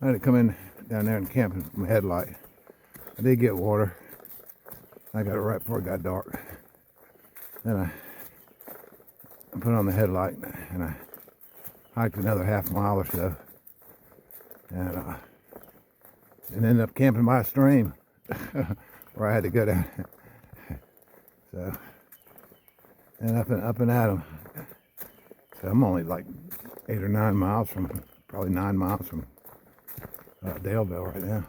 I had to come in down there and camp with my headlight. I did get water. I got it right before it got dark. Then I put on the headlight and I hiked another half mile or so, and ended up camping by a stream where I had to go down. So, and up and at 'em. So I'm only like 8 or 9 miles from, probably 9 miles from Daleville right now.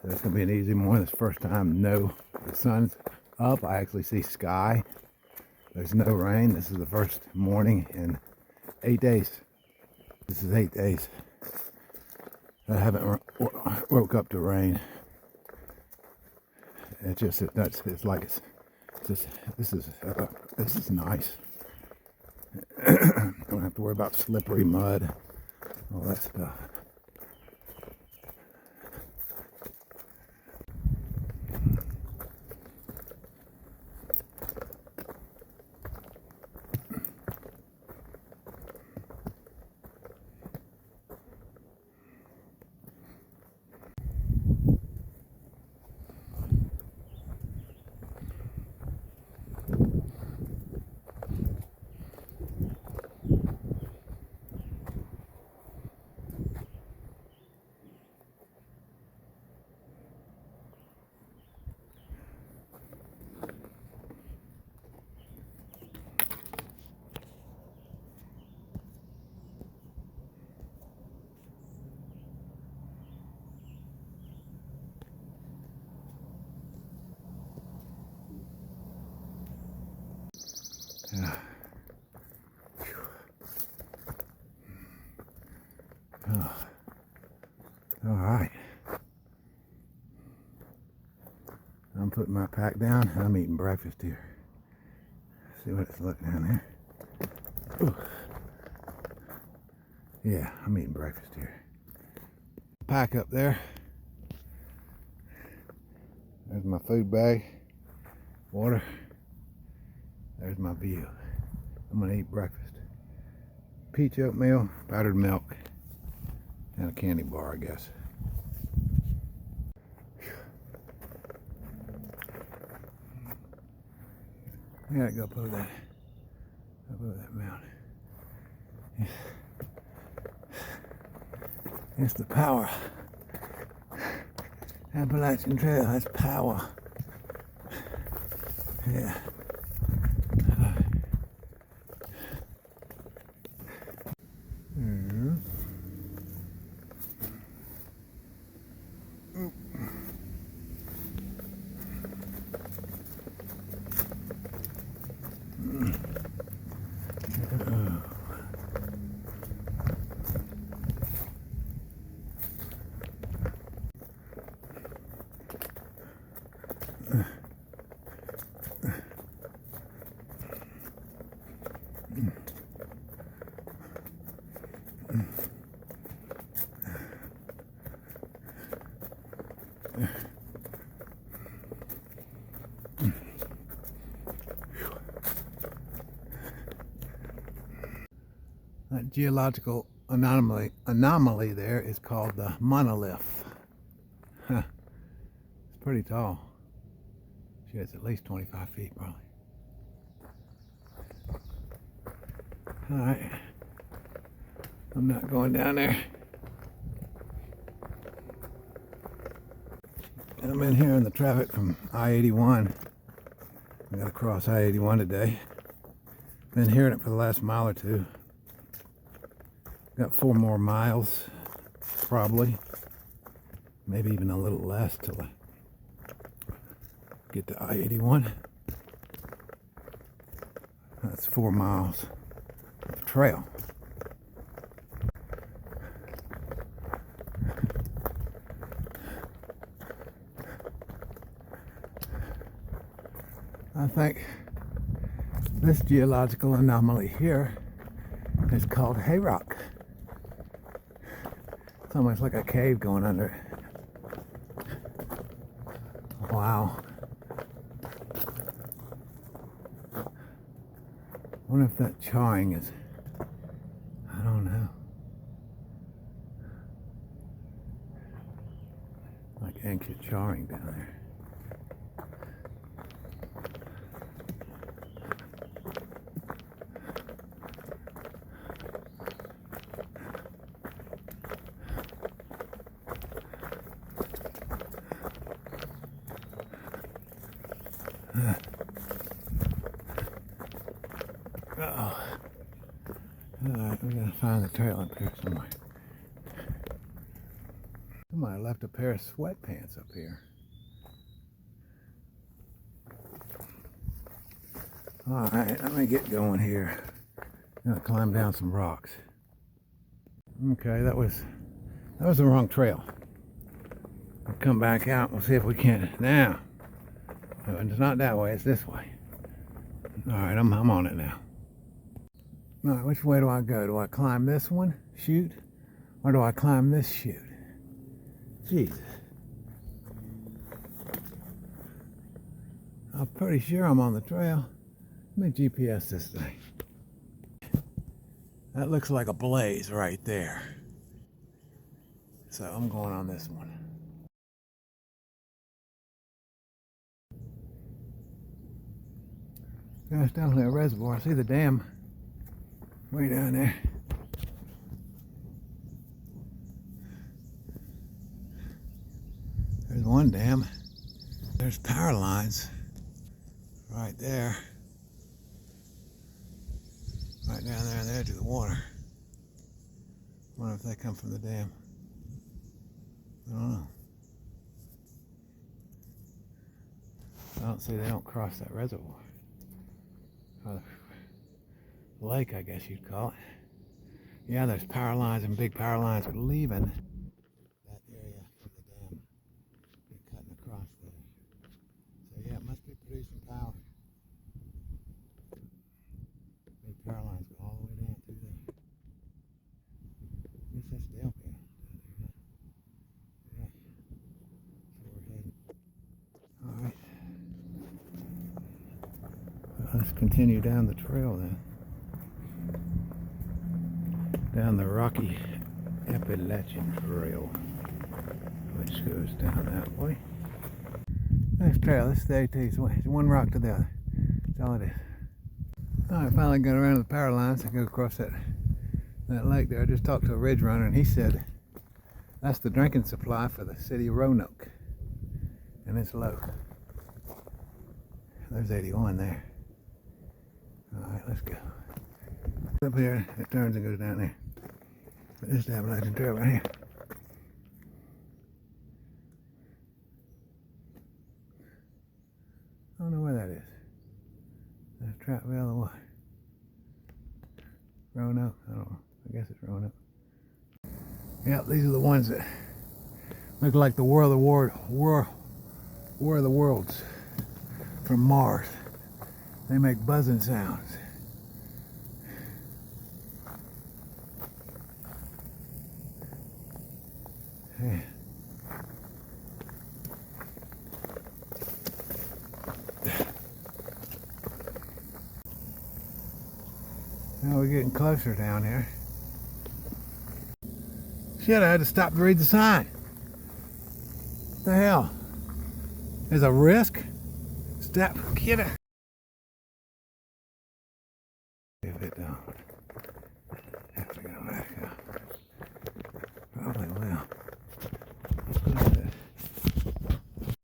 So it's gonna be an easy morning. This first time, the sun's up. I actually see sky. There's no rain. This is the first morning in 8 days. This is 8 days. I haven't woke up to rain. It's just it's like this is nice. Don't have to worry about slippery mud, all that stuff. Yeah. Oh. All right. I'm putting my pack down and I'm eating breakfast here. See what it's like down there. Ooh. Yeah, I'm eating breakfast here. Pack up there. There's my food bag, water. There's my view. I'm gonna eat breakfast. Peach oatmeal, powdered milk, and a candy bar, I guess. I gotta go up over that mountain. It's the power. Appalachian Trail has power. Yeah. That geological anomaly there is called the monolith. Huh. It's pretty tall. Shit, it's at least 25 feet probably. Alright. I'm not going down there. I'm in here in the traffic from I-81. I gotta cross I-81 today. Been hearing it for the last mile or two. Got 4 more miles, probably. Maybe even a little less till I get to I-81. That's 4 miles of trail. I think this geological anomaly here is called hayrock. It's almost like a cave going under it. Wow. I wonder if that chawing is, I don't know. charring down there. Alright, we're gonna find the trail up here somewhere. Somebody left a pair of sweatpants up here. Alright, let me get going here. I'm gonna climb down some rocks. Okay, that was the wrong trail. We'll come back out and we'll see if we can. Now, it's not that way, it's this way. Alright, I'm on it now. Alright, which way do I go? Do I climb this one, shoot? Or do I climb this shoot? Jesus. I'm pretty sure I'm on the trail. Let me GPS this thing. That looks like a blaze right there. So I'm going on this one. There's definitely a reservoir. I see the dam way down there. There's one dam. There's power lines right there. Right down there on the edge of the water. Wonder if they come from the dam. I don't know. I don't see they don't cross that reservoir. Or the lake, I guess you'd call it. Yeah, there's power lines and big power lines are leaving that area of the dam. They're cutting across there. So yeah, it must be producing power. Big power lines go all the way down through there. I guess that's Dale Pier. Yeah. So we're heading. Alright. Let's continue down the trail then. Down the rocky Appalachian Trail, which goes down that way. Nice trail, this is the AT's way. It's one rock to the other. That's all it is. Alright, finally got around to the power lines. I go across that lake there. I just talked to a ridge runner and he said that's the drinking supply for the city of Roanoke. And it's low. There's 81 there. Alright, let's go. Up here, it turns and goes down there. But this is the Appalachian Trail right here. I don't know where that is. There's Trappville or what? Roanoke? I don't know. I guess it's Roanoke. Yep, these are the ones that look like the War of the Worlds from Mars. They make buzzing sounds. Yeah. Now we're getting closer down here. Shit, I had to stop to read the sign. What the hell? There's a risk? Step, get it. If it don't, have to go back up. Probably will.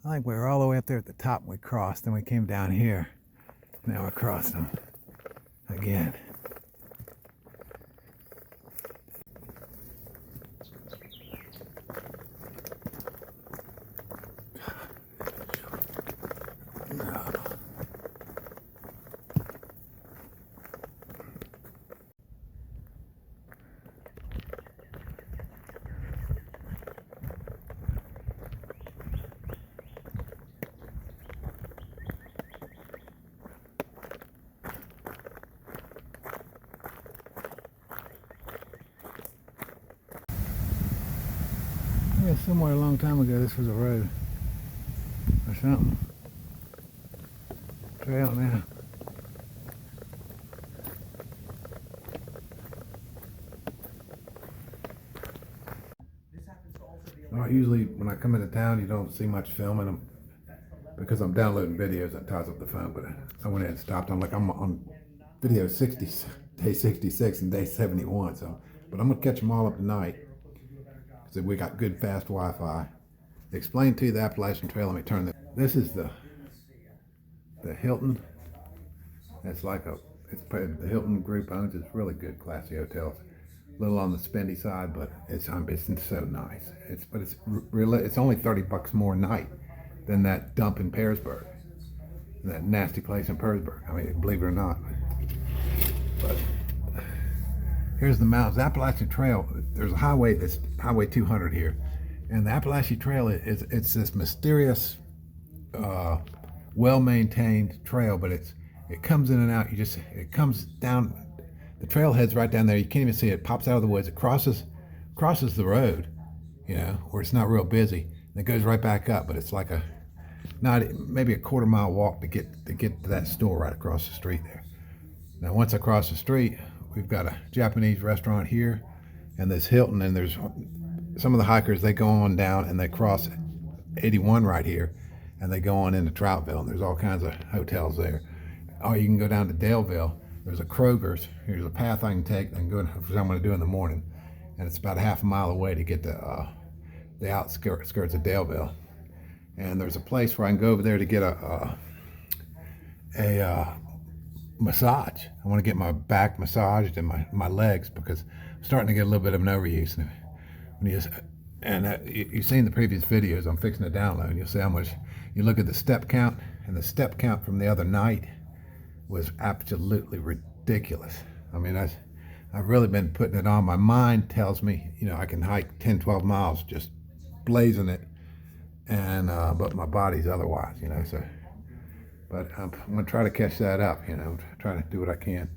I think we were all the way up there at the top and we crossed, then we came down here. Now we're crossing them again. Yeah, somewhere a long time ago this was a road or something. Trail now. usually when I come into town, you don't see much filming them because I'm downloading videos that ties up the phone. But I went ahead and stopped. I'm on video 60, day 66 and day 71. So, but I'm gonna catch them all up tonight because we got good fast Wi-Fi. Explain to you the Appalachian Trail. Let me turn this. This is the Hilton. It's like the Hilton group owns. It's really good, classy hotels. A little on the spendy side, but it's so nice. It's only $30 more a night than that dump in Pearsburg, that nasty place in Pearsburg. I mean, believe it or not. But here's the mountains. The Appalachian Trail. There's a highway. That's Highway 200 here, and the Appalachian Trail it's this mysterious, well-maintained trail, but it comes in and out. It comes down. The trailhead's right down there. You can't even see it. It pops out of the woods. It crosses the road, where it's not real busy. And it goes right back up, but it's like maybe a quarter-mile walk to get to that store right across the street there. Now, once I cross the street, we've got a Japanese restaurant here, and this Hilton. And there's some of the hikers. They go on down and they cross 81 right here, and they go on into Troutville. And there's all kinds of hotels there. Or you can go down to Daleville. There's a Kroger's. Here's a path I can take. I can go for something to do in the morning, and it's about a half a mile away to get to the outskirts of Daleville. And there's a place where I can go over there to get a massage. I want to get my back massaged and my legs because I'm starting to get a little bit of an overuse. You've seen the previous videos I'm fixing to download. You'll see how much. You look at the step count, and the step count from the other night was absolutely ridiculous. I mean, I've really been putting it on. My mind tells me, I can hike 10, 12 miles just blazing it, and but my body's otherwise, so. But I'm gonna try to catch that up, try to do what I can.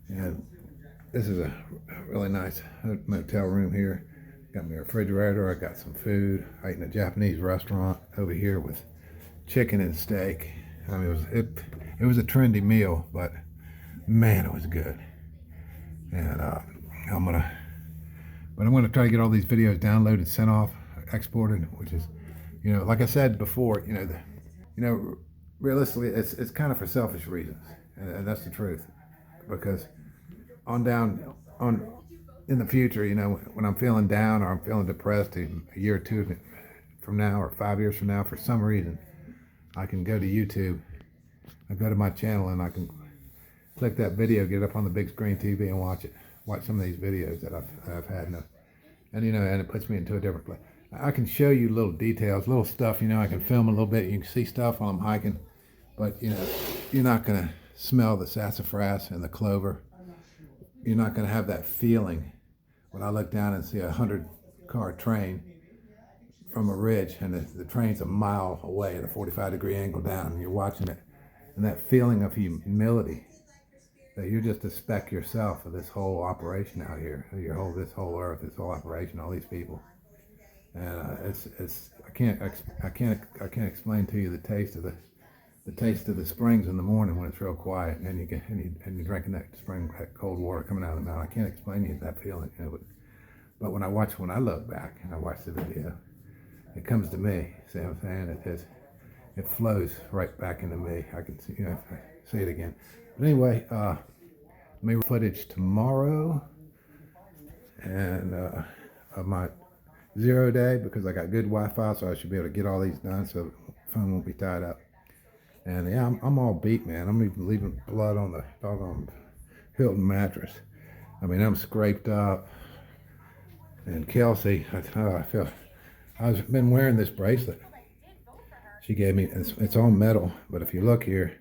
And this is a really nice motel room here. Got me a refrigerator. I got some food. I ate in a Japanese restaurant over here with chicken and steak. I mean, it was a trendy meal, but man, it was good. And I'm gonna try to get all these videos downloaded, sent off, exported, which is, like I said before, realistically, it's kind of for selfish reasons, and that's the truth. Because in the future, when I'm feeling down or I'm feeling depressed, a year or two from now or 5 years from now, for some reason, I can go to YouTube. I go to my channel and I can click that video, get it up on the big screen TV and watch some of these videos that I've had, and it puts me into a different place. I can show you little details, little stuff, I can film a little bit. You can see stuff while I'm hiking, but you're not gonna smell the sassafras and the clover. You're not gonna have that feeling when I look down and see a 100-car train from a ridge, and the train's a mile away at a 45-degree angle down, and you're watching it. And that feeling of humility, that you're just a speck yourself of this whole operation out here, this whole earth, this whole operation, all these people, and I can't explain to you the taste of the springs in the morning when it's real quiet, and you're drinking that spring, that cold water coming out of the mountain. I can't explain to you that feeling, but when I look back and I watch the video, it comes to me. See what I'm saying? It flows right back into me. I can see, say it again. But anyway, maybe footage tomorrow, and of my 0 day, because I got good Wi-Fi, so I should be able to get all these done, so the phone won't be tied up. And yeah, I'm all beat, man. I'm even leaving blood on the doggone Hilton mattress. I mean, I'm scraped up. And Kelsey, I've been wearing this bracelet she gave me. It's all metal, but if you look here,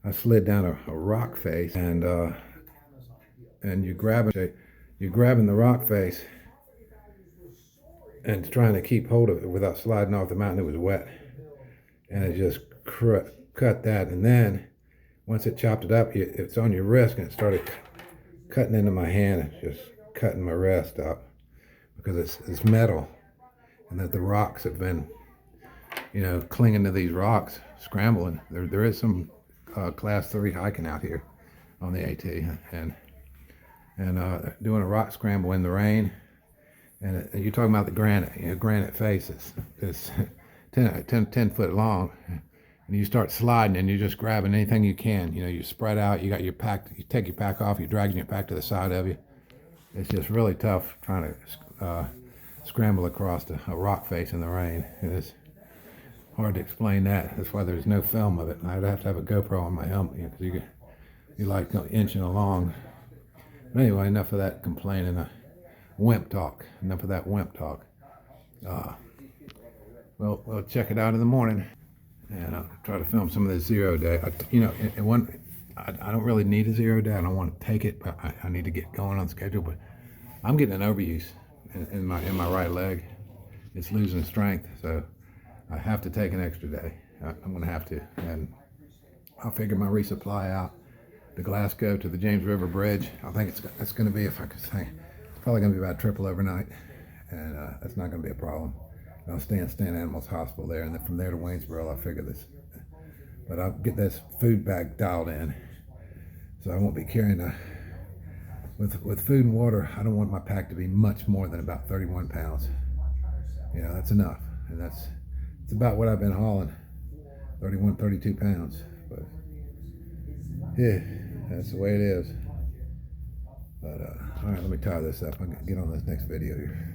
I slid down a rock face, and you're grabbing the rock face and trying to keep hold of it without sliding off the mountain. It was wet, and it just cut that. And then once it chopped it up, it's on your wrist, and it started cutting into my hand, and just cutting my wrist up because it's metal, and that the rocks have been, clinging to these rocks, scrambling. There is some class 3 hiking out here on the AT, and doing a rock scramble in the rain, And you're talking about the granite, granite face is 10 foot long. And you start sliding and you're just grabbing anything you can. You spread out, you got your pack, you take your pack off, you're dragging your pack to the side of you. It's just really tough trying to scramble across a rock face in the rain. It's hard to explain that. That's why there's no film of it. I'd have to have a GoPro on my helmet, because you're like inching along. But anyway, enough of that complaining. Wimp talk. Enough of that wimp talk. We'll check it out in the morning, and I'll try to film some of the 0 day. I don't really need a 0 day. I don't want to take it, but I need to get going on schedule. But I'm getting an overuse in my right leg. It's losing strength, so I have to take an extra day. I'm going to have to, and I'll figure my resupply out to Glasgow to the James River Bridge. I think it's going to be, if I could say, it's probably going to be about triple overnight, and that's not going to be a problem. I'll stay in Stand Animals Hospital there, and then from there to Waynesboro, I'll figure this. But I'll get this food bag dialed in, so I won't be carrying with food and water. I don't want my pack to be much more than about 31 pounds. That's enough, and it's about what I've been hauling, 31, 32 pounds. But yeah, that's the way it is. But all right, let me tie this up. I'm gonna get on this next video here.